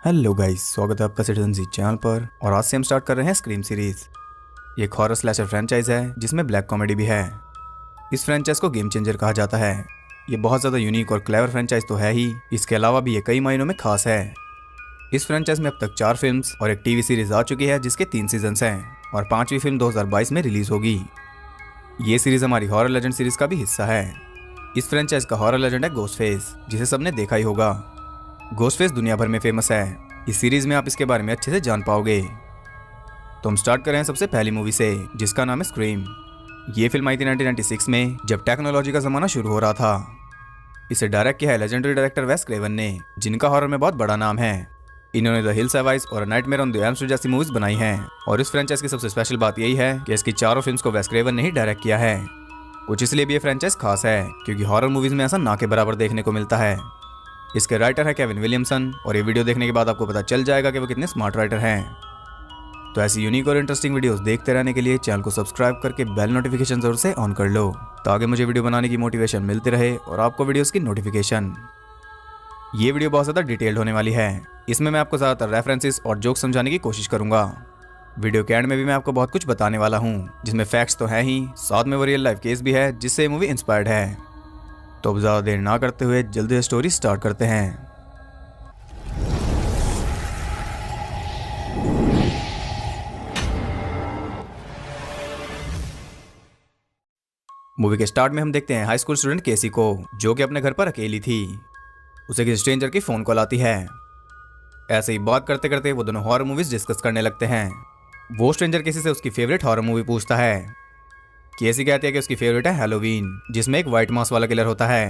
Hello guys, स्वागत है आपका सिटीजन जी चैनल पर। और आज से हम स्टार्ट कर रहे हैं स्क्रीम सीरीज। ये एक हॉरर स्लैशर फ्रेंचाइज है जिसमें ब्लैक कॉमेडी भी है। इस फ्रेंचाइज को गेम चेंजर कहा जाता है। ये बहुत ज़्यादा यूनिक और क्लेवर फ्रेंचाइज तो है ही, इसके अलावा भी ये कई मायनों में खास है। इस फ्रेंचाइज में अब तक 4 फिल्म्स और एक टीवी सीरीज आ चुकी है जिसके 3 सीजन्स हैं और 5वीं फिल्म 2022 में रिलीज होगी। ये सीरीज हमारी हॉरर लेजेंड सीरीज का भी हिस्सा है। इस फ्रेंचाइज का हॉरर लेजेंड है घोस्टफेस, जिसे सबने देखा ही होगा। घोस्टफेस दुनिया भर में फेमस है। इस सीरीज में आप इसके बारे में अच्छे से जान पाओगे। तो हम स्टार्ट कर रहे हैं सबसे पहली मूवी से, जिसका नाम है स्क्रीम। ये फिल्म आई थी 1996 में, जब टेक्नोलॉजी का जमाना शुरू हो रहा था। इसे डायरेक्ट किया है लेजेंडरी डायरेक्टर वेस क्रेवन ने, जिनका हॉरर में बहुत बड़ा नाम है। इन्होंने द हिल्स हैव आइज और nightmare on the elm street जैसी मूवीज बनाई हैं। और इस फ्रेंचाइज की सबसे स्पेशल बात यही है कि इसकी चारों फिल्म्स को वेस क्रेवन ने ही डायरेक्ट किया है। कुछ इसलिए भी ये फ्रेंचाइज खास है क्योंकि हॉरर मूवीज में ऐसा ना के बराबर देखने को मिलता है। इसके राइटर है केविन विलियमसन, और ये वीडियो देखने के बाद आपको पता चल जाएगा कि वो कितने स्मार्ट राइटर हैं। तो ऐसी यूनिक और इंटरेस्टिंग वीडियोस देखते रहने के लिए चैनल को सब्सक्राइब करके बेल नोटिफिकेशन जरूर से ऑन कर लो, तो आगे मुझे वीडियो बनाने की मोटिवेशन मिलती रहे और आपको वीडियोस की नोटिफिकेशन। ये वीडियो बहुत ज़्यादा डिटेल्ड होने वाली है। इसमें मैं आपको ज़्यादातर रेफरेंसेस और जोक्स समझाने की कोशिश करूंगा। वीडियो के एंड में भी मैं आपको बहुत कुछ बताने वाला हूँ, जिसमें फैक्ट्स तो हैं ही, साथ में वो रियल लाइफ केस भी है जिससे ये मूवी इंस्पायर्ड है। तो अब ज़्यादा देर ना करते हुए जल्दी से स्टोरी स्टार्ट करते हैं। मूवी के स्टार्ट में हम देखते हैं हाई स्कूल स्टूडेंट केसी को, जो कि अपने घर पर अकेली थी। उसे किसी स्ट्रेंजर की फ़ोन कॉल आती है। ऐसे ही बात करते करते वो दोनों हॉरर मूवीज डिस्कस करने लगते हैं। वो स्ट्रेंजर केसी से उसकी फेवरेट हॉरर मूवी पूछता है। केसी कहती है कि उसकी फेवरेट है हैलोवीन, जिसमें एक व्हाइट मास्क वाला किलर होता है।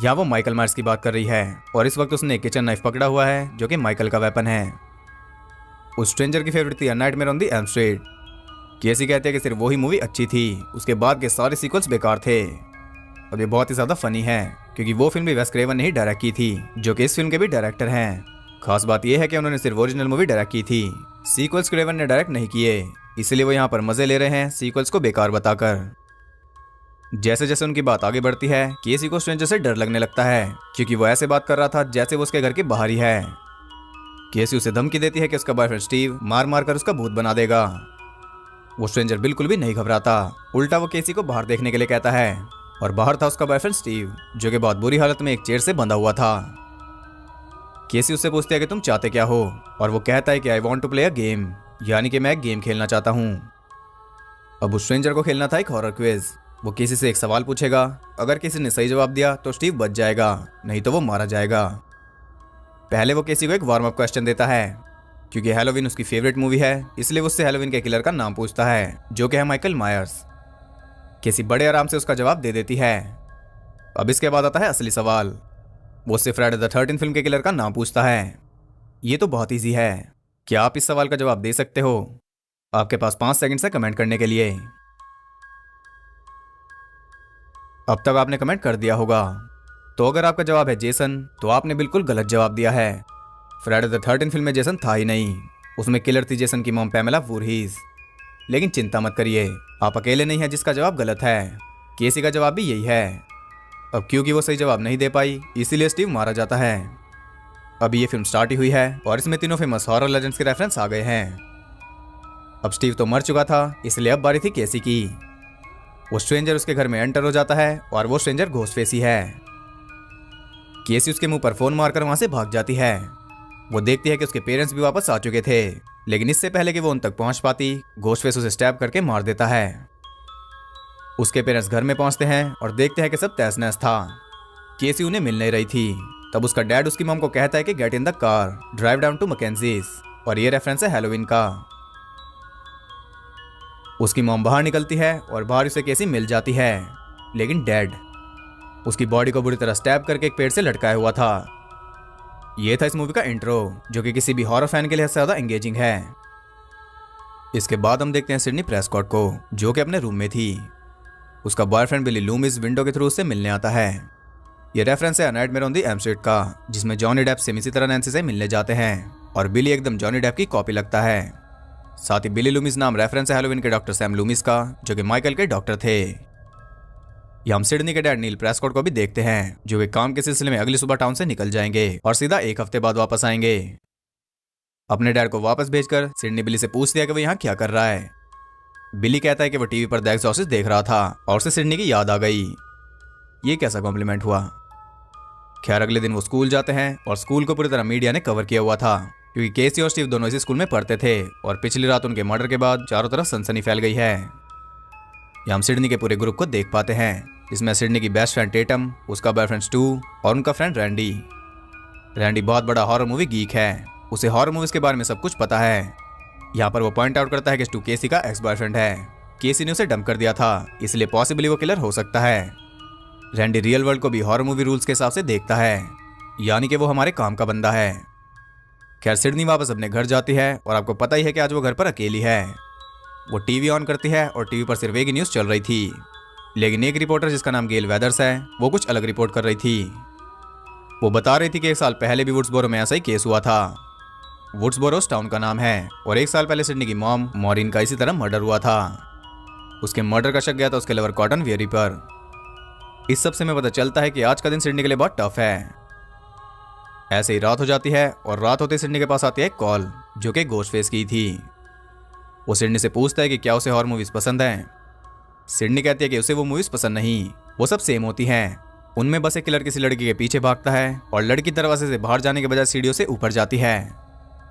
यहाँ वो माइकल मायर्स की बात कर रही है और इस वक्त उसने एक किचन नाइफ पकड़ा हुआ है जो कि माइकल का वेपन है। उस स्ट्रेंजर की फेवरेट थी nightmare on the elm street. Casey कहते हैं कि सिर्फ वही मूवी अच्छी थी, उसके बाद के सारे सीक्वल्स बेकार थे। अब ये बहुत ही ज़्यादा फनी है क्योंकि वो फिल्म भी वेस क्रेवन ने ही डायरेक्ट की थी, जो कि इस फिल्म के भी डायरेक्टर हैं। खास बात यह है कि उन्होंने सिर्फ ओरिजिनल मूवी डायरेक्ट की थी, सीक्वल्स क्रेवन ने डायरेक्ट नहीं किए, इसलिए वो यहाँ पर मजे ले रहे हैं सीक्वल्स को बेकार बताकर। जैसे जैसे उनकी बात आगे बढ़ती है, केसी को स्ट्रेंजर से डर लगने लगता है क्योंकि वो ऐसे बात कर रहा था जैसे वो उसके घर के बाहर ही है। केसी उसे धमकी देती है कि उसका बॉयफ्रेंड स्टीव मार मार कर उसका भूत बना देगा। वो स्ट्रेंजर बिल्कुल भी नहीं घबराता, उल्टा वो केसी को बाहर देखने के लिए कहता है। और बाहर था उसका बॉयफ्रेंड स्टीव, जो कि बहुत बुरी हालत में एक चेयर से बंधा हुआ था। केसी उससे पूछती है कि तुम चाहते क्या हो, और वो कहता है कि I want to play a game, यानी कि मैं एक गेम खेलना चाहता हूँ। अब उस स्ट्रेंजर को खेलना था एक हॉरर क्विज। वो किसी से एक सवाल पूछेगा, अगर किसी ने सही जवाब दिया तो स्टीव बच जाएगा, नहीं तो वो मारा जाएगा। पहले वो केसी को एक वार्म अप क्वेश्चन देता है। क्योंकि हैलोवीन उसकी फेवरेट मूवी है, इसलिए वो उससे हैलोवीन के किलर का नाम पूछता है, जो कि है माइकल मायर्स। केसी बड़े आराम से उसका जवाब दे देती है। अब इसके बाद आता है असली सवाल। वो उससे फ्राइडे द 13th फिल्म के किलर का नाम पूछता है। ये तो बहुत ईजी है। क्या आप इस सवाल का जवाब दे सकते हो? आपके पास 5 सेकंड है कमेंट करने के लिए। अब तक आपने कमेंट कर दिया होगा। तो अगर आपका जवाब है जेसन, तो आपने बिल्कुल गलत जवाब दिया है। फ्राइडे द 13th फिल्म में जेसन था ही नहीं, उसमें किलर थी जेसन की मॉम पैमेला वुरहीज। लेकिन चिंता मत करिए, आप अकेले नहीं हैं जिसका जवाब गलत है। केसी का जवाब भी यही है। अब क्योंकि वो सही जवाब नहीं दे पाई, इसीलिए स्टीव मारा जाता है। अभी ये फिल्म स्टार्ट ही हुई है और इसमें तीनों फेमस हॉरर लेजेंड्स के रेफरेंस आ गए हैं। अब स्टीव तो मर चुका था, इसलिए अब बारी थी केसी की। वो स्ट्रेंजर उसके घर में एंटर हो जाता है और वो स्ट्रेंजर घोस्टफेस ही है। केसी उसके मुंह पर फोन मारकर वहां से भाग जाती है। वो देखती है कि उसके पेरेंट्स भी वापस आ चुके थे, लेकिन इससे पहले कि वो उन तक पहुंच पाती, घोस्टफेस उसे स्टैब करके मार देता है। उसके पेरेंट्स घर में पहुंचते हैं और देखते हैं कि सब तहस नहस था। केसी उन्हें मिल नहीं रही थी। तब उसका डैड उसकी मॉम को कहता है कि get in the car, drive down to McKenzie's, और ये रेफरेंस है हैलोवीन का। उसकी मॉम बाहर निकलती है और बाहर उसे केसी मिल जाती है, लेकिन डेड। उसकी बॉडी को बुरी तरह स्टैब करके एक पेड़ से लटकाया हुआ था। ये था इस मूवी का इंट्रो, जो कि किसी भी हॉरर फैन के लिए ज्यादा एंगेजिंग है। इसके बाद हम देखते हैं सिडनी प्रेस्कॉट को, जो कि अपने रूम में थी। उसका बॉयफ्रेंड बिली लूमिस विंडो के थ्रू उससे मिलने आता है। ये रेफरेंस है nightmare on the elm street का, जिसमें जॉनी डेप सेम इसी तरह नैन्सी से मिलने जाते हैं और बिली एकदम जॉनी डेप की कॉपी लगता है। साथ ही बिली लूमिस नाम रेफरेंस है हैलोवीन के डॉक्टर सैम लूमिस का, जो कि माइकल के डॉक्टर थे। ये हम सिडनी के डैड नील प्रेस्कॉट को भी देखते हैं, जो कि काम के सिलसिले में अगली सुबह टाउन से निकल जाएंगे और सीधा एक हफ्ते बाद वापस आएंगे। अपने डैड को वापस भेजकर सिडनी बिली से पूछती है कि वो यहाँ क्या कर रहा है। बिली कहता है कि वो टीवी पर द एक्सॉर्सिस्ट देख रहा था और उसे सिडनी की याद आ गई। ये कैसा कॉम्प्लीमेंट हुआ। खैर अगले दिन वो स्कूल जाते हैं और स्कूल को पूरी तरह मीडिया ने कवर किया हुआ था, क्योंकि केसी और स्टीव दोनों इसी स्कूल में पढ़ते थे और पिछली रात उनके मर्डर के बाद चारों तरफ सनसनी फैल गई है। यहाँ हम सिडनी के पूरे ग्रुप को देख पाते हैं, जिसमें सिडनी की बेस्ट फ्रेंड टेटम, उसका बॉयफ्रेंड स्टू और उनका फ्रेंड रैंडी। रैंडी बहुत बड़ा हॉरर मूवी गीक है, उसे हॉरर मूवीज के बारे में सब कुछ पता है। यहाँ पर वो पॉइंट आउट करता है कि स्टू केसी का एक्स बॉयफ्रेंड है। केसी ने उसे डंप कर दिया था, इसलिए पॉसिबली वो किलर हो सकता है। रैंडी रियल वर्ल्ड को भी हॉरर मूवी रूल्स के हिसाब से देखता है, यानी कि वो हमारे काम का बंदा है। खैर सिडनी वापस अपने घर जाती है और आपको पता ही है कि आज वो घर पर अकेली है। वो टीवी ऑन करती है और टीवी पर सिर्फ एक ही न्यूज़ चल रही थी, लेकिन एक रिपोर्टर जिसका नाम गेल वेदर्स है वो कुछ अलग रिपोर्ट कर रही थी। वो बता रही थी कि 1 साल पहले भी वुड्सबोरो में ऐसा ही केस हुआ था। वुड्सबोरो उस टाउन का नाम है और 1 साल पहले सिडनी की मॉम मॉरिन का इसी तरह मर्डर हुआ था। उसके मर्डर का शक गया था उसके लवर कॉटन वेरी पर। इस सब से हमें पता चलता है कि आज का दिन सिडनी के लिए बहुत टफ है। ऐसे ही रात हो जाती है और रात होते सिडनी के पास आती है एक कॉल, जो कि घोस्टफेस की थी। वो सिडनी से पूछता है कि क्या उसे हॉरर मूवीज पसंद हैं। सिडनी कहती है कि उसे वो मूवीज पसंद नहीं, वो सब सेम होती हैं। उनमें बस एक किलर किसी लड़की के पीछे भागता है और लड़की दरवाजे से बाहर जाने के बजाय सीढ़ियों से ऊपर जाती है।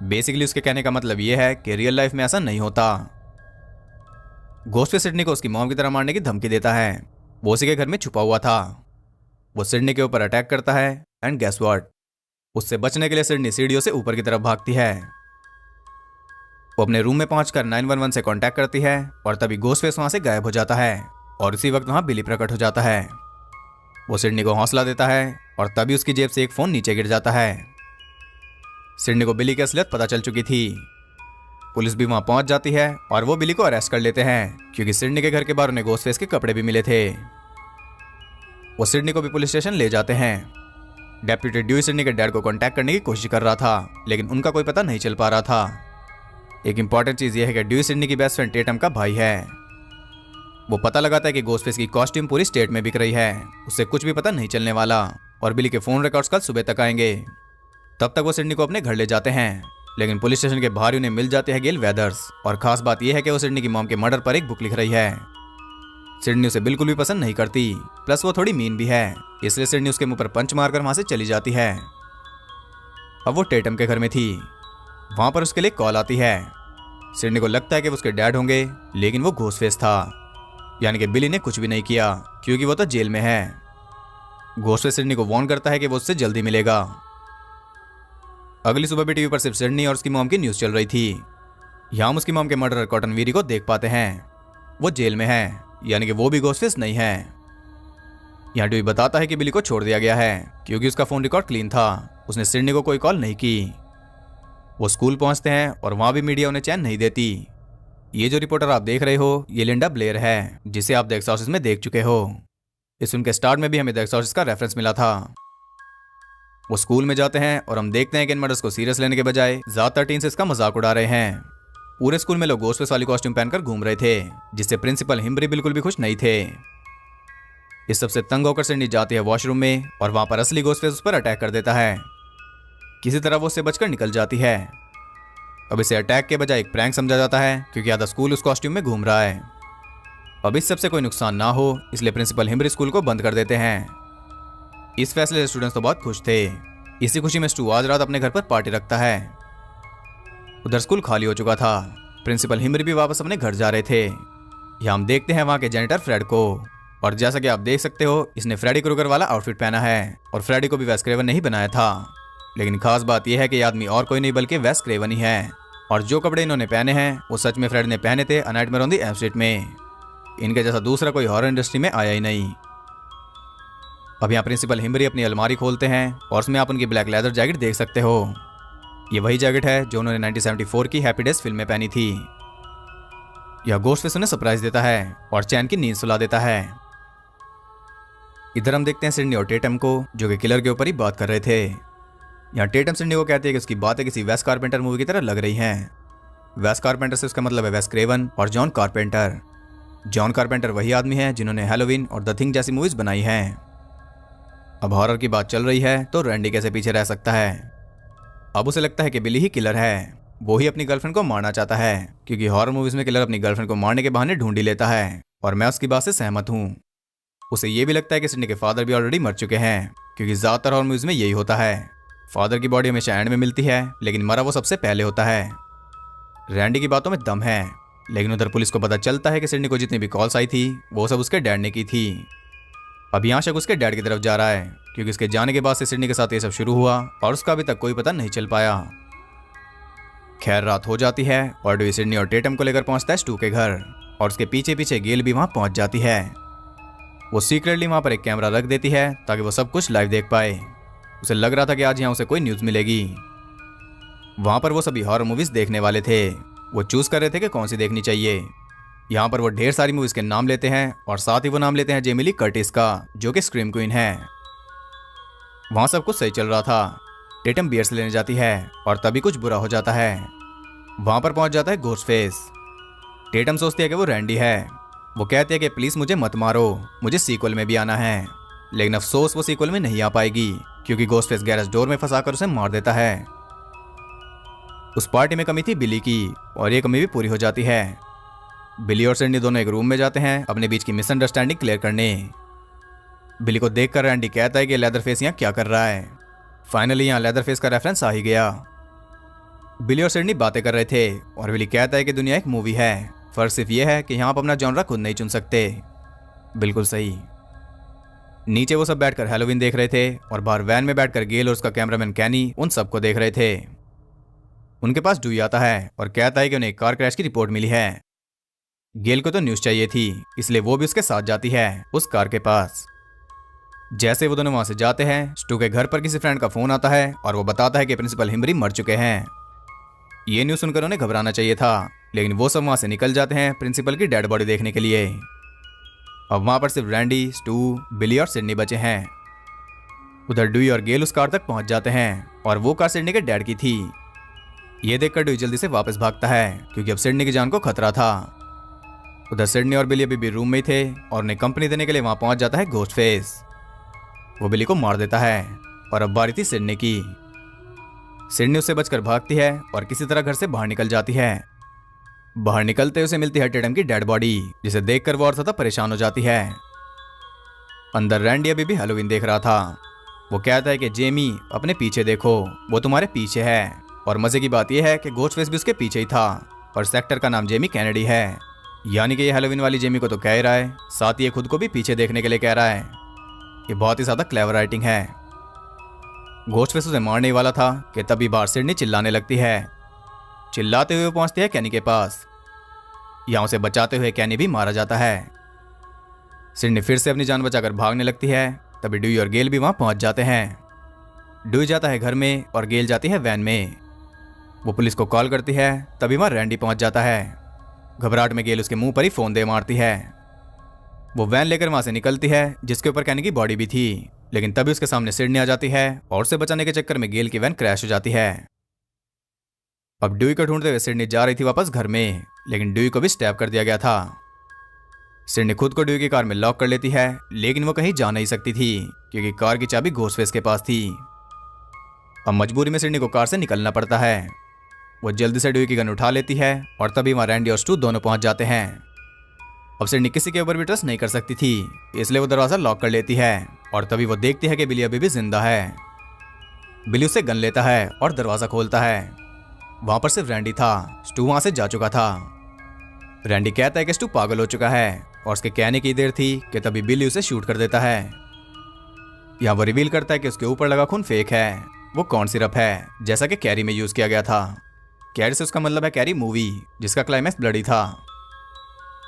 बेसिकली उसके कहने का मतलब यह है कि रियल लाइफ में ऐसा नहीं होता। घोस्टफेस सिडनी को उसकी मॉम की तरह मारने की धमकी देता है। वो उसी के घर में छुपा हुआ था। वो सिडनी के ऊपर अटैक करता है एंड गेस व्हाट, उससे बचने के लिए सिडनी सीढ़ियों से ऊपर की तरफ भागती है। वो अपने रूम में पहुंचकर 911 से कांटेक्ट करती है और तभी घोस्टफेस वहां से गायब हो जाता है और उसी वक्त वहां बिली प्रकट हो जाता है। वो सिडनी को हौसला देता है और तभी उसकी जेब से एक फोन नीचे गिर जाता है। सिडनी को बिली की असलियत पता चल चुकी थी। पुलिस भी वहां पहुंच जाती है और वो बिली को अरेस्ट कर लेते हैं, क्योंकि सिडनी के घर के बाहर उन्हें घोस्टफेस के कपड़े भी मिले थे। वो सिडनी को भी पुलिस स्टेशन ले जाते हैं। डेप्यूटी ड्यूई सिडनी के डैड को कांटेक्ट करने की कोशिश कर रहा था, लेकिन उनका कोई पता नहीं चल पा रहा था। एक इंपॉर्टेंट चीज यह है कि ड्यूई सिडनी की बेस्ट फ्रेंड टेटम का भाई है। वो पता लगाता है कि घोस्टफेस की कॉस्ट्यूम पूरी स्टेट में बिक रही है, उससे कुछ भी पता नहीं चलने वाला और बिली के फोन रिकॉर्ड्स कल सुबह तक आएंगे। तब तक वो सिडनी को अपने घर ले जाते हैं, लेकिन पुलिस स्टेशन के बाहर उन्हें मिल जाते हैं गेल वेदर्स। और खास बात यह है कि वो सिडनी की मॉम के मर्डर पर एक बुक लिख रही है। सिडनी उसे बिल्कुल भी पसंद नहीं करती, प्लस वो थोड़ी मीन भी है, इसलिए सिडनी उसके मुंह पर पंच मारकर वहां से चली जाती है। अब वो टेटम के घर में थी। वहां पर उसके लिए कॉल आती है। सिडनी को लगता है कि वो उसके डैड होंगे, लेकिन वो घोस्टफेस था, यानी कि बिली ने कुछ भी नहीं किया, क्योंकि वो तो जेल में है। घोस्टफेस सिडनी को वार्न करता है कि वो उससे जल्दी मिलेगा। अगली सुबह भी टीवी पर सिर्फ सिडनी और उसकी मॉम की न्यूज चल रही थी। यहाँ हम उसकी मॉम के मर्डरर कॉटन वेरी को देख पाते हैं। वो जेल में है, यानी कि वो भी घोस्टफेस नहीं है। यहाँ ड्यूई बताता है कि बिली को छोड़ दिया गया है, क्योंकि उसका फोन रिकॉर्ड क्लीन था, उसने सिडनी को कोई कॉल नहीं की। वो स्कूल पहुंचते हैं और वहां भी मीडिया उन्हें चैन नहीं देती। ये जो रिपोर्टर आप देख रहे हो, ये लिंडा ब्लेयर है, जिसे आप द एक्सॉर्सिस्ट में देख चुके हो। इस फिल्म के स्टार्ट में भी हमें द एक्सॉर्सिस्ट का रेफरेंस मिला था। वो स्कूल में जाते हैं और हम देखते हैं कि इन मर्डर्स को सीरियस लेने के बजाय ज्यादातर टीन्स इसका मजाक उड़ा रहे हैं। पूरे स्कूल में लोग घोस्टफेस वाली कॉस्ट्यूम पहनकर घूम रहे थे, जिससे प्रिंसिपल हिम्बरी बिल्कुल भी खुश नहीं थे। इस सबसे तंग होकर सिडनी जाती है वॉशरूम में और वहां पर असली घोस्टफेस उस पर अटैक कर देता है। किसी तरह वो उससे बचकर निकल जाती है। अब इसे अटैक के बजाय एक प्रैंक समझा जाता है, क्योंकि आधा स्कूल उस कॉस्ट्यूम में घूम रहा है। अब इस सबसे कोई नुकसान ना हो, इसलिए प्रिंसिपल हिम्बरी स्कूल को बंद कर देते हैं। इस फैसले से स्टूडेंट्स तो बहुत खुश थे। इसी खुशी में स्टू आज रात अपने घर पर पार्टी रखता है। उधर स्कूल खाली हो चुका था। प्रिंसिपल हिम्बरी भी वापस अपने घर जा रहे थे। यहाँ हम देखते हैं वहां के जेनिटर फ्रेड को, और जैसा कि आप देख सकते हो, इसने फ्रेडी क्रूगर वाला आउटफिट पहना है और फ्रेडी को भी वेस क्रेवन ने ही बनाया था। लेकिन खास बात यह है कि आदमी और कोई नहीं बल्कि वेस क्रेवन ही है, और जो कपड़े इन्होंने पहने हैं वो सच में फ्रेड ने पहने थे a nightmare on the elm street में। इनके जैसा दूसरा कोई हॉरर इंडस्ट्री में आया ही नहीं। अब यहाँ प्रिंसिपल हिम्बरी अपनी अलमारी खोलते हैं और उसमें आप उनकी ब्लैक लेदर जैकेट देख सकते हो। ये वही जैकेट है जो उन्होंने 1974 की हैप्पी डेज फिल्म में पहनी थी। यह घोस्टफेस उन्हें सरप्राइज देता है और चैन की नींद सुला देता है। इधर हम देखते हैं सिडनी और टेटम को, जो कि किलर के ऊपर ही बात कर रहे थे। यहाँ टेटम सिडनी को कहती है कि उसकी बातें किसी वेस कारपेंटर मूवी की तरह लग रही हैं। वेस कारपेंटर से उसका मतलब है वेस क्रेवन और जॉन कारपेंटर। जॉन कारपेंटर वही आदमी है जिन्होंने हैलोवीन और द थिंग जैसी मूवीज बनाई हैं। अब हॉरर की बात चल रही है तो रैंडी कैसे पीछे रह सकता है। अब उसे लगता है कि बिली ही किलर है। वो ही अपनी गर्लफ्रेंड को मारना चाहता है, क्योंकि हॉरर मूवीज में किलर अपनी गर्लफ्रेंड को मारने के बहाने ढूंढ ही लेता है, और मैं उसकी बात से सहमत हूँ। उसे ये भी लगता है कि सिडनी के फादर भी ऑलरेडी मर चुके हैं, क्योंकि ज्यादातर हॉरर मूवीज में यही होता है। फादर की बॉडी हमेशा एंड में मिलती है, लेकिन मरा वो सबसे पहले होता है। रैंडी की बातों में दम है, लेकिन उधर पुलिस को पता चलता है कि सिडनी को जितनी भी कॉल्स आई थी वो सब उसके डैड ने की थी। अब यहाँ शक उसके डैड की तरफ जा रहा है, क्योंकि उसके जाने के बाद से सिडनी के साथ ये सब शुरू हुआ और उसका अभी तक कोई पता नहीं चल पाया। खैर रात हो जाती है और ड्यूई सिडनी और टेटम को लेकर पहुंचता है स्टू के घर, और उसके पीछे पीछे गेल भी वहां पहुंच जाती है। वो सीक्रेटली वहां पर एक कैमरा रख देती है ताकि वो सब कुछ लाइव देख पाए। उसे लग रहा था कि आज यहाँ उसे कोई न्यूज़ मिलेगी। वहां पर वो सभी हॉरर मूवीज देखने वाले थे। वो चूज कर रहे थे कि कौन सी देखनी चाहिए। यहाँ पर वो ढेर सारी मूवीज के नाम लेते हैं और साथ ही वो नाम लेते हैं जेमी ली कर्टिस का, जो कि स्क्रीम क्वीन है। वहां सब कुछ सही चल रहा था। टेटम बियर्स लेने जाती है और तभी कुछ बुरा हो जाता है। वहां पर पहुंच जाता है घोस्टफेस। टेटम सोचती है कि वो रैंडी है। वो कहती है कि प्लीज मुझे मत मारो, मुझे सीक्वल में भी आना है। लेकिन अफसोस वो सीक्वल में नहीं आ पाएगी, क्योंकि घोस्टफेस गैरेज डोर में फंसाकर उसे मार देता है। उस पार्टी में कमी थी बिली की, और ये कमी भी पूरी हो जाती है। बिली और सिडनी दोनों एक रूम में जाते हैं अपने बीच की मिसअंडरस्टैंडिंग क्लियर करने। बिली को देखकर रैंडी कहता है कि लेदरफेस यहाँ क्या कर रहा है। फाइनली यहाँ लेदरफेस का रेफरेंस आ ही गया। बिली और सिडनी बातें कर रहे थे और बिली कहता है कि दुनिया एक मूवी है, फर्क सिर्फ यह है कि यहाँ आप अपना जॉनरा खुद नहीं चुन सकते। बिल्कुल सही। नीचे वो सब बैठकर हैलोवीन देख रहे थे और बाहर वैन में बैठकर गेल और उसका कैमरामैन कैनी उन सबको देख रहे थे। उनके पास ड्यूई आता है और कहता है कि उन्हें एक कार क्रैश की रिपोर्ट मिली है। गेल को तो न्यूज़ चाहिए थी, इसलिए वो भी उसके साथ जाती है उस कार के पास। जैसे वो दोनों वहां से जाते हैं, स्टू के घर पर किसी फ्रेंड का फोन आता है और वो बताता है कि प्रिंसिपल हिम्बरी मर चुके हैं। ये न्यूज़ सुनकर उन्हें घबराना चाहिए था, लेकिन वो सब वहां से निकल जाते हैं प्रिंसिपल की डेड बॉडी देखने के लिए। अब वहां पर सिर्फ रैंडी, स्टू, बिली और सिडनी बचे हैं। उधर ड्यूई और गेल उस कार तक पहुंच जाते हैं और वो कार सिडनी के डैड की थी। ये देखकर ड्यूई जल्दी से वापस भागता है, क्योंकि अब सिडनी की जान को खतरा था। उधर सिडनी और बिली अभी भी रूम में ही थे और उन्हें कंपनी देने के लिए वहां पहुंच जाता है घोस्टफेस। वो बिली को मार देता है और अब बारी थी सिडनी की। सिडनी उससे बचकर भागती है और किसी तरह घर से बाहर निकल जाती है। बाहर निकलते उसे मिलती है टेटम की डेड बॉडी, जिसे देखकर वो और ज्यादा परेशान हो जाती है। अंदर रैंडी अभी भी हैलोवीन देख रहा था। वो कहता है कि जेमी अपने पीछे देखो, वो तुम्हारे पीछे है। और मजे की बात यह है कि घोस्टफेस भी उसके पीछे ही था और इस एक्टर का नाम जेमी कैनेडी है। यानी कि ये हैलोवीन वाली जेमी को तो कह रहा है, साथ ही ये खुद को भी पीछे देखने के लिए कह रहा है। ये बहुत ही ज्यादा क्लेवर राइटिंग है। घोस्टफेस उसे मारने वाला था कि तभी बाहर सिडनी चिल्लाने लगती है। चिल्लाते हुए पहुंचती है कैनी के पास। यहां उसे बचाते हुए कैनी भी मारा जाता है। सिडनी फिर से अपनी जान बचाकर भागने लगती है। तभी ड्यूई और गेल भी वहां पहुंच जाते हैं। ड्यूई जाता है घर में और गेल जाती है वैन में। वो पुलिस को कॉल करती है, तभी वहां रैंडी पहुंच जाता है। घबराहट में गेल उसके मुंह पर ही फोन दे मारती है। वो वैन लेकर वहां से निकलती है, जिसके ऊपर कैनी की बॉडी भी थी, लेकिन तभी उसके सामने सिडनी आ जाती है और उसे बचाने के चक्कर में गेल की वैन क्रैश हो जाती है। अब ड्यूई को ढूंढते हुए सिडनी जा रही थी वापस घर में, लेकिन ड्यूई को भी स्टैब कर दिया गया था। सिडनी खुद को ड्यूई की कार में लॉक कर लेती है, लेकिन वो कहीं जा नहीं सकती थी, क्योंकि कार की चाबी घोस्टफेस के पास थी। अब मजबूरी में सिडनी को कार से निकलना पड़ता है। वो जल्दी से ड्यूई की गन उठा लेती है और तभी वहां रैंडी और स्टू दोनों पहुंच जाते हैं। अब सिडनी किसी के ऊपर भी ट्रस्ट नहीं कर सकती थी, इसलिए वो दरवाजा लॉक कर लेती है और तभी वो देखती है कि बिली अभी भी जिंदा है। बिली उससे गन लेता है और दरवाजा खोलता है। वहां पर सिर्फ रैंडी था, स्टू वहां से जा चुका था। रैंडी कहता है कि स्टू पागल हो चुका है और उसके कहने की देर थी कि तभी बिली उसे शूट कर देता है। यहाँ वो रिवील करता है कि उसके ऊपर लगा खून फेक है, वो कॉर्न सिरप है, जैसा कि कैरी में यूज किया गया था। कैरी से उसका मतलब है कैरी मूवी, जिसका क्लाइमैक्स ब्लडी था।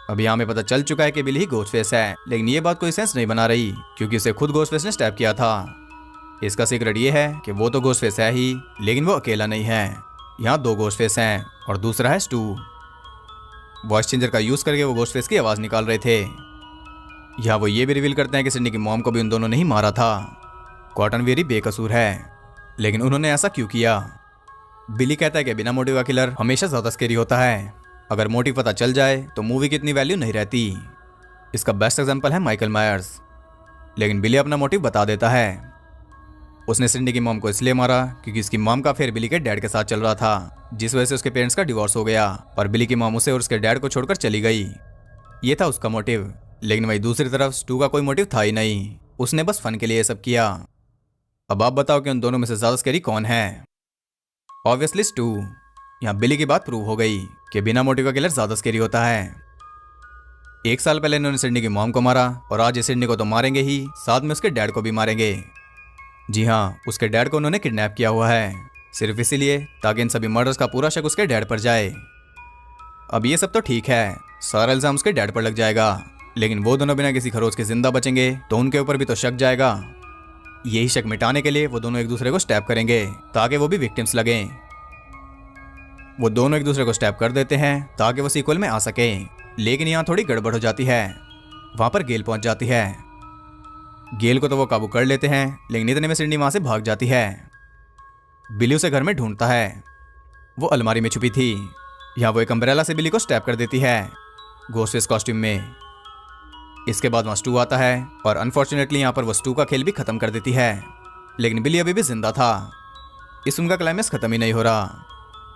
अब यहाँ में पता चल चुका है कि बिली ही घोस्टफेस है, लेकिन ये बात कोई सेंस नहीं बना रही, क्योंकि उसे खुद घोस्टफेस ने स्टैब किया था। इसका सीक्रेट ये है कि वो तो घोस्टफेस है ही, लेकिन वो अकेला नहीं है। यहाँ 2 घोस्टफेस हैं और दूसरा है स्टू। वॉइस चेंजर का यूज करके वो घोस्टफेस की आवाज निकाल रहे थे। यहाँ वो ये भी रिवील करते हैं कि सिडनी की मॉम को भी उन दोनों ने ही मारा था। कॉटन वेरी बेकसूर है, लेकिन उन्होंने ऐसा क्यों किया? बिली कहता है कि बिना मोटिव का किलर हमेशा ज्यादा स्केरी होता है। अगर मोटिव पता चल जाए तो मूवी की इतनी वैल्यू नहीं रहती। इसका बेस्ट एग्जांपल है माइकल मायर्स, लेकिन बिली अपना मोटिव बता देता है। उसने सिडनी की मॉम को इसलिए मारा क्योंकि उसकी मॉम का अफेयर बिली के डैड के साथ चल रहा था, जिस वजह से उसके पेरेंट्स का डिवोर्स हो गया और बिली की मॉम उसे और उसके डैड को छोड़कर चली गई। ये था उसका मोटिव। लेकिन वही दूसरी तरफ स्टू का कोई मोटिव था ही नहीं, उसने बस फन के लिए ये सब किया। अब आप बताओ कि उन दोनों में से ज्यादा स्कैरी कौन है? Obviously Stu. यहाँ बिली की बात प्रूव हो गई कि बिना मोटिव का किलर ज्यादा स्कैरी होता है। 1 साल पहले इन्होंने सिडनी की मॉम को मारा और आज ये सिडनी को तो मारेंगे ही, साथ में उसके डैड को भी मारेंगे। जी हाँ, उसके डैड को उन्होंने किडनैप किया हुआ है, सिर्फ इसीलिए ताकि इन सभी मर्डर्स का पूरा शक उसके डैड पर जाए। अब ये सब तो ठीक है, सारा इल्जाम उसके डैड पर लग जाएगा, लेकिन वो दोनों बिना किसी खरोच के जिंदा बचेंगे तो उनके ऊपर भी तो शक जाएगा। यही शक मिटाने के लिए वो दोनों एक दूसरे को स्टैब करेंगे ताकि वो भी विक्टिम्स लगें। वो दोनों एक दूसरे को स्टैब कर देते हैं ताकि वो सीक्वल में आ सके, लेकिन यहाँ थोड़ी गड़बड़ हो जाती है। वहां पर गेल पहुंच जाती है। गेल को तो वो काबू कर लेते हैं, लेकिन इतने में सिडनी वहां से भाग जाती है। बिली उसे घर में ढूंढता है, वो अलमारी में छुपी थी। यहाँ वो एक अम्ब्रेला से बिली को स्टैब कर देती है, घोस्टफेस कॉस्ट्यूम में। इसके बाद वहाँ स्टू आता है और अनफॉर्चुनेटली यहाँ पर वो स्टू का खेल भी खत्म कर देती है, लेकिन बिली अभी भी जिंदा था। इस फिल्म का क्लाइमेक्स खत्म ही नहीं हो रहा।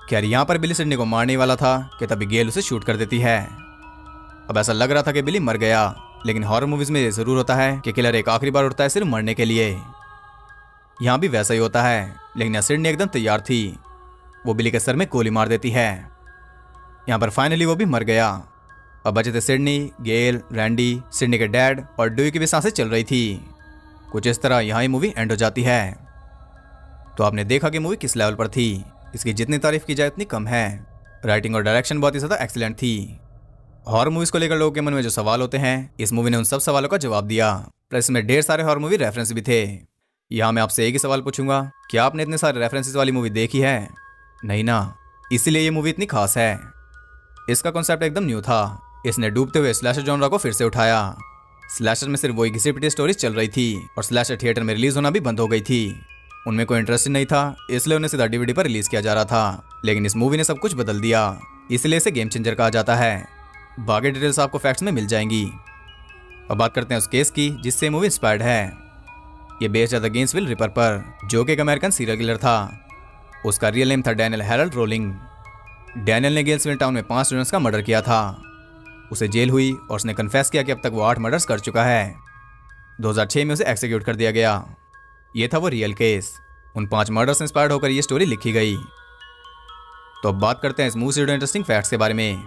खैर यहाँ पर बिली सिडनी को मारने वाला था कि तभी गेल उसे शूट कर देती है। अब ऐसा लग रहा था कि बिली मर गया, लेकिन हॉरर मूवीज में ये जरूर होता है कि किलर एक आखिरी बार उठता है सिर्फ मरने के लिए। यहाँ भी वैसा ही होता है, लेकिन यहाँ सिडनी एकदम तैयार थी। वो बिली के सर में गोली मार देती है। यहाँ पर फाइनली वो भी मर गया। अब बचे थे सिडनी, गेल, रैंडी, सिडनी के डैड और ड्यूई की भी सांसें चल रही थी। कुछ इस तरह यहाँ ही मूवी एंड हो जाती है। तो आपने देखा कि मूवी किस लेवल पर थी। इसकी जितनी तारीफ की जाए उतनी कम है। राइटिंग और डायरेक्शन बहुत ही ज्यादा एक्सीलेंट थी। हॉरर मूवीज को लेकर लोगों के मन में जो सवाल होते हैं, इस मूवी ने उन सब सवालों का जवाब दिया। प्लस इसमें ढेर सारे हॉरर मूवी रेफरेंस भी थे। यहाँ मैं आपसे एक ही सवाल पूछूंगा, क्या आपने इतने सारे रेफरेंसेस वाली मूवी देखी है? नहीं ना, इसीलिए ये मूवी इतनी खास है। इसका कॉन्सेप्ट एकदम न्यू था। इसने डूबते हुए स्लैशर जॉनरा को फिर से उठाया। स्लैशर में सिर्फ वही घिसी पिटी स्टोरीज चल रही थी और स्लैशर थिएटर में रिलीज होना भी बंद हो गई थी। उनमें कोई इंटरेस्ट नहीं था, इसलिए उन्हें सीधा डीवीडी पर रिलीज किया जा रहा था। लेकिन इस मूवी ने सब कुछ बदल दिया, इसलिए इसे गेम चेंजर कहा जाता है। बाकी डिटेल्स आपको फैक्ट्स में मिल जाएंगी। अब बात करते हैं उस केस की जिससे मूवी इंस्पायर्ड है। ये बेस्ड है द गेन्सविल रिपर पर, जो कि एक अमेरिकन सीरियल किलर था। उसका रियल नेम था डैनियल हैरल्ड रोलिंग। डैनियल ने गेन्सविल टाउन में 5 स्टूडेंट्स का मर्डर किया था। उसे जेल हुई और उसने कन्फेस किया कि अब तक वो 8 मर्डर्स कर चुका है। 2006 में उसे एक्सिक्यूट कर दिया गया। ये था वो रियल केस। उन 5 मर्डर से इंस्पायर्ड होकर ये स्टोरी लिखी गई। तो अब बात करते हैं इस मूवी से इंटरेस्टिंग फैक्ट्स के बारे में।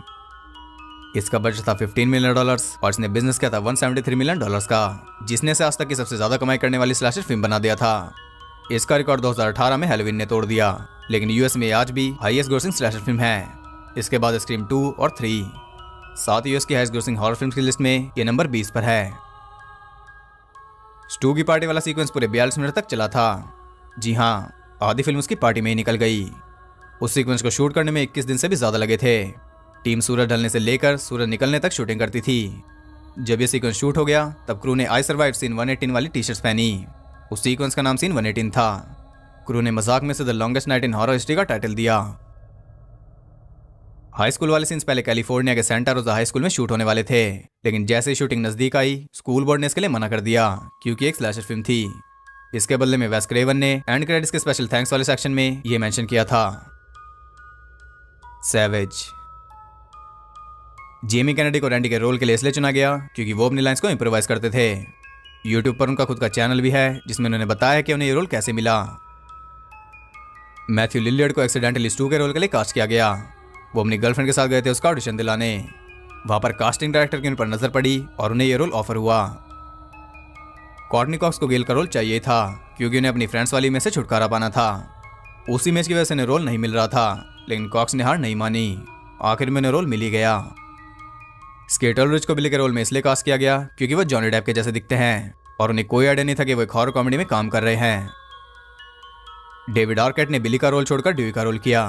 इसका बजट था $15 मिलियन और इसने बिजनेस किया था $173 मिलियन का, जिसने इसे आज तक की सबसे ज्यादा कमाई करने वाली स्लैशर फिल्म बना दिया था। इसका रिकॉर्ड 2018 में हैलोवीन ने तोड़ दिया, लेकिन यूएस में आज भी हाईएस्ट ग्रोसिंग स्लैशर फिल्म है। इसके बाद स्क्रीम 2 और 3। साथ ही यूएस की हाईएस्ट ग्रोसिंग हॉरर फिल्म की लिस्ट में ये नंबर 20 पर है। स्टू की पार्टी वाला सीक्वेंस पूरे 42 मिनट तक चला था। जी हाँ, आधी फिल्म उसकी पार्टी में ही निकल गई। उस सीक्वेंस को शूट करने में 21 दिन से भी ज्यादा लगे थे। टीम सूरज ढलने से लेकर सूरज निकलने तक शूटिंग करती थी। जब ये सीक्वेंस शूट हो गया तब क्रू ने आई सर्वाइव सीन 118 वाली टी शर्ट्स पहनी। उस सीक्वेंस का नाम सीन 118 था। क्रू ने मजाक में से the longest night in horror history का टाइटल दिया। हाई स्कूल वाले सीन्स पहले कैलिफोर्निया के सेंटा रोजा हाई स्कूल में शूट होने वाले थे, लेकिन जैसे ही शूटिंग नजदीक आई स्कूल बोर्ड ने इसके लिए मना कर दिया क्योंकि एक स्लैशर फिल्म थी। इसके बदले में वेस क्रेवन ने एंड क्रेडिट्स के स्पेशल थैंक्स वाले सेक्शन में ये मेंशन किया था। सैवेज। जेमी कैनेडी को रैंडी के रोल के लिए इसलिए चुना गया क्योंकि वो अपनी लाइंस को इम्प्रोवाइज करते थे। यूट्यूब पर उनका खुद का चैनल भी है जिसमें उन्होंने बताया कि उन्हें ये रोल कैसे मिला। मैथ्यू लिलियर्ड को एक्सीडेंटली स्टू के रोल के लिए कास्ट किया गया। वो अपनी गर्लफ्रेंड के साथ गए थे उसका ऑडिशन दिलाने। वहां पर कास्टिंग डायरेक्टर की उन पर नजर पड़ी और उन्हें यह रोल ऑफर हुआ। कॉर्टनी कॉक्स को गेल का रोल चाहिए था क्योंकि उन्हें अपनी फ्रेंड्स वाली में से छुटकारा पाना था। उसी मैच की वजह से उन्हें रोल नहीं मिल रहा था, लेकिन कॉक्स ने हार नहीं मानी। आखिर में उन्हें रोल मिल ही गया। स्केट ऑल्ड्रिच को बिली के रोल में इसलिए कास्ट किया गया क्योंकि वो जॉनी डेप के जैसे दिखते हैं और उन्हें कोई आइडिया नहीं था कि वो एक हॉरर कॉमेडी में काम कर रहे हैं। डेविड आर्केट ने बिली का रोल छोड़कर ड्यूई का रोल किया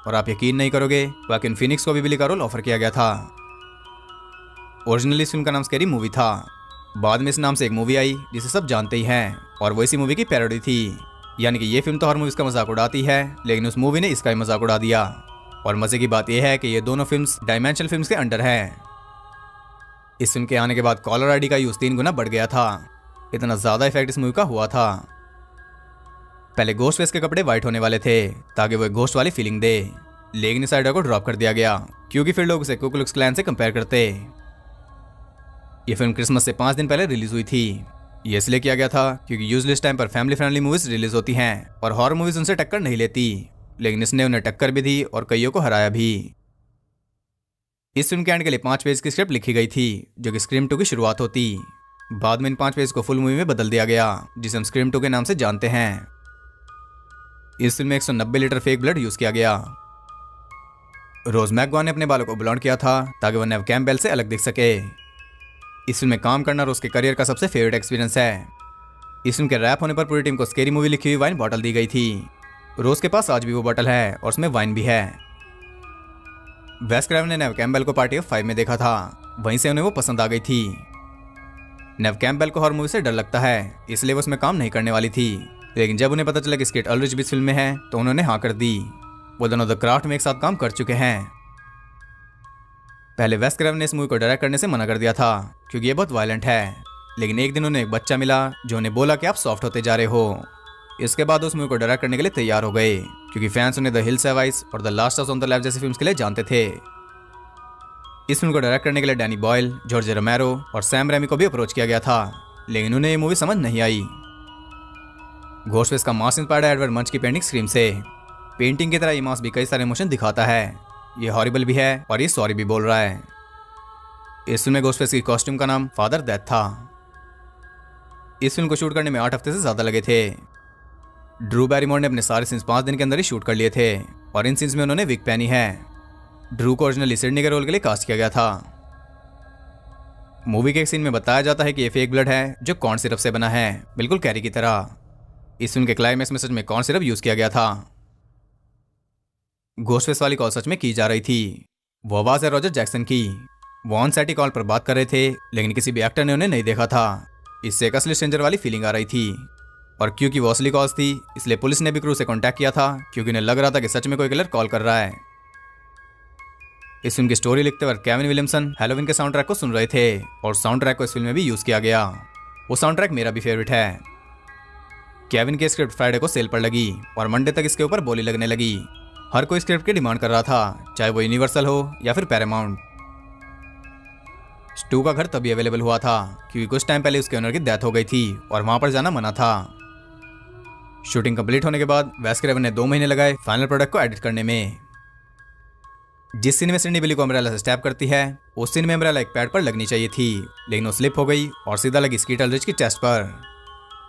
और आप यकीन नहीं करोगे, वाकिन फिनिक्स को भी बिली का रोल ऑफर किया गया था। ओरिजिनली इस फिल्म का नाम स्कैरी मूवी था। बाद में इस नाम से एक मूवी आई जिसे सब जानते ही हैं और वो इसी मूवी की पैरोडी थी। यानी कि ये फिल्म तो हर मूवी का मजाक उड़ाती है, लेकिन उस मूवी ने इसका ही मजाक उड़ा दिया। और मजे की बात यह है कि ये दोनों फिल्म्स डायमेंशनल फिल्म्स के अंडर है। इस फिल्म के आने के बाद कॉलर आईडी का यूज 3 गुना बढ़ गया था। इतना ज्यादा इफेक्ट इस मूवी का हुआ था। पहले घोस्ट फेस के कपड़े व्हाइट होने वाले थे ताकि वो एक घोस्ट वाली फीलिंग दे, लेकिन इस आइडिया को ड्रॉप कर दिया गया क्योंकि फिर लोग उसे कू क्लक्स क्लैन से कंपेयर करते। ये फिल्म क्रिसमस से 5 दिन पहले रिलीज हुई थी। ये इसलिए किया गया था क्योंकि यूजुअली इस टाइम पर फैमिली फ्रेंडली मूवीज रिलीज होती हैं और हॉरर मूवीज उनसे टक्कर नहीं लेती, लेकिन इसने उन्हें टक्कर भी दी और कईयों को हराया भी। इस फिल्म के एंड के लिए 5 पेज की स्क्रिप्ट लिखी गई थी जो कि स्क्रीम 2 की शुरुआत होती। बाद में इन 5 पेज को फुल मूवी में बदल दिया गया जिसे हम स्क्रीम 2 के नाम से जानते हैं। इस फिल्म में 190 लीटर फेक ब्लड यूज किया गया। रोज मैकगॉन ने अपने बालों को ब्लॉन्ड किया था ताकि वह नेव कैम्पबेल से अलग दिख सके। इस फिल्म में काम करना रोज के करियर का सबसे फेवरेट एक्सपीरियंस है। इस फिल्म के रैप होने पर पूरी टीम को स्केरी मूवी लिखी हुई वाइन बॉटल दी गई थी। रोज के पास आज भी वो बॉटल है और उसमें वाइन भी है। वेस क्रेवन ने नेव कैम्पबेल को पार्टी ऑफ 5 में देखा था, वहीं से उन्हें वो पसंद आ गई थी। नेव कैम्पबेल को हॉरर मूवी से डर लगता है, इसलिए वो उसमें काम नहीं करने वाली थी, लेकिन जब उन्हें पता चला कि स्केट अल्ड्रिच भी इस फिल्म में है तो उन्होंने हाँ कर दी। वो दोनों द क्राफ्ट में एक साथ काम कर चुके हैं। पहले वेस क्रेवन ने इस मूवी को डायरेक्ट करने से मना कर दिया था क्योंकि ये बहुत वायलेंट है, लेकिन एक दिन उन्हें एक बच्चा मिला जो उन्हें बोला कि आप सॉफ्ट होते जा रहे हो। इसके बाद उस मूवी को डायरेक्ट करने के लिए तैयार हो गए क्योंकि फैंस उन्हें द हिल्स हैव आइज और the last house on the left जैसी फिल्म्स के लिए जानते थे। इस फिल्म को डायरेक्ट करने के लिए डैनी बॉयल, जॉर्ज रोमेरो और सैम रेमी को भी अप्रोच किया गया था, लेकिन उन्हें ये मूवी समझ नहीं आई। घोस्टफेस का मास इंस्पायर्ड है एडवर्ड मंच की पेंटिंग स्क्रीम से। पेंटिंग की तरह ये मास भी कई सारे इमोशन दिखाता है। ये हॉरिबल भी है और ये सॉरी भी बोल रहा है। इस फिल्म में घोस्टफेस की कॉस्ट्यूम का नाम फादर डेथ था। इस फिल्म को शूट करने में 8 हफ्ते से ज्यादा लगे थे। ड्रू बैरीमोर ने अपने सारे सीन्स 5 दिन के अंदर ही शूट कर लिए थे और इन सीन्स में उन्होंने विग पहनी है। ड्रू को ओरिजिनली सिडनी के रोल के लिए कास्ट किया गया था। मूवी के एक सीन में बताया जाता है कि ये फेक ब्लड है जो कॉर्न सिरप से बना है, बिल्कुल कैरी की तरह। इस फिल्म के क्लाइमैक्स में सच में कॉर्न सिरप यूज किया गया था। घोस्टफेस वाली कॉल सच में की जा रही थी। वो आवाज है रॉजर जैक्सन की। वो ऑन सेट ही कॉल पर बात कर रहे थे, लेकिन किसी भी एक्टर ने उन्हें नहीं देखा था। इससे एक असली स्ट्रेंजर वाली फीलिंग आ रही थी और क्योंकि वो असली कॉल्स थी इसलिए पुलिस ने भी क्रू से कांटेक्ट किया था क्योंकि उन्हें लग रहा था कि सच में कोई किलर कॉल कर रहा है। इस फिल्म की स्टोरी लिखते वक्त केविन विलियमसन हैलोवीन के साउंड ट्रैक को सुन रहे थे और साउंड ट्रैक को इस फिल्म में भी यूज किया गया। वो साउंड ट्रैक मेरा भी फेवरेट है। केविन की स्क्रिप्ट फ्राइडे को सेल पर लगी और मंडे तक इसके ऊपर बोली लगने लगी। हर कोई स्क्रिप्ट की डिमांड कर रहा था, चाहे वो यूनिवर्सल हो या फिर पैरामाउंट। स्टू का घर तभी अवेलेबल हुआ था क्योंकि कुछ टाइम पहले उसके ओनर की डेथ हो गई थी और वहां पर जाना मना था। शूटिंग कंप्लीट होने के बाद वेस क्रेवन ने 2 महीने लगाए फाइनल प्रोडक्ट को एडिट करने में। जिस सीन में सिडनी बिली को अम्ब्रेला से स्टैप करती है उस सीन में अम्ब्रेला एक पैड पर लगनी चाहिए थी, लेकिन वो स्लिप हो गई और सीधा लगी स्कीट अल्ड्रिच की चेस्ट पर।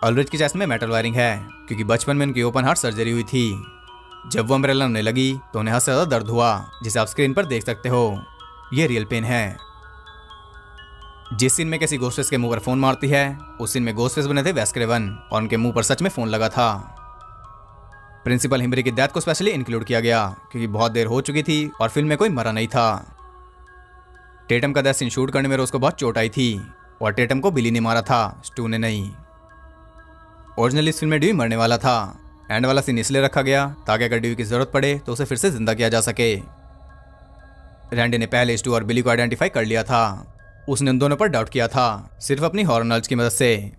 अल्ड्रिच की चेस्ट में मेटल वायरिंग है क्योंकि बचपन में उनकी ओपन हार्ट सर्जरी हुई थी। जब वो अम्ब्रेला होने लगी तो उन्हें हद से ज्यादा दर्द हुआ, जिसे आप स्क्रीन पर देख सकते हो। ये रियल पेन है। जिस सीन में किसी घोस्टफेस के मुंह पर फोन मारती है उस सीन में घोस्टफेस बने थे वेस क्रेवन और उनके मुंह पर सच में फोन लगा था। प्रिंसिपल हिम्बरी की डेथ को स्पेशली इंक्लूड किया गया क्योंकि बहुत देर हो चुकी थी और फिल्म में कोई मरा नहीं था। टेटम का डेथ सीन शूट करने में रोज को बहुत चोट आई थी और टेटम को बिली ने मारा था, स्टू ने नहीं। ओरिजिनली इस फिल्म में ड्यूई मरने वाला था। एंड वाला सीन इसलिए रखा गया ताकि अगर ड्यूई की जरूरत पड़े तो उसे फिर से जिंदा किया जा सके। रैंडी ने पहले स्टू और बिली को आइडेंटिफाई कर लिया था। उसने उन दोनों पर डाउट किया था, सिर्फ अपनी हॉरर नॉलेज की मदद से।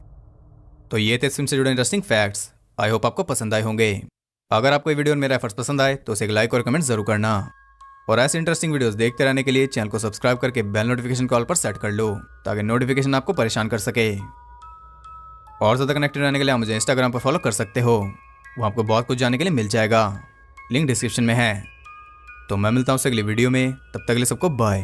तो ये थे इस फिल्म से जुड़े इंटरेस्टिंग फैक्ट्स। आई होप आपको पसंद आए होंगे। अगर आपको ये वीडियो और मेरा एफर्ट्स पसंद आए तो उसे एक लाइक और कमेंट जरूर करना और ऐसे इंटरेस्टिंग वीडियोस देखते रहने के लिए चैनल को सब्सक्राइब करके बेल नोटिफिकेशन कॉल पर सेट कर लो ताकि नोटिफिकेशन आपको परेशान कर सके। और ज़्यादा कनेक्टेड रहने के लिए आप मुझे इंस्टाग्राम पर फॉलो कर सकते हो। वहाँ आपको बहुत कुछ जानने के लिए मिल जाएगा, लिंक डिस्क्रिप्शन में है। तो मैं मिलता हूँ उससे अगली वीडियो में, तब तक के लिए सबको बाय।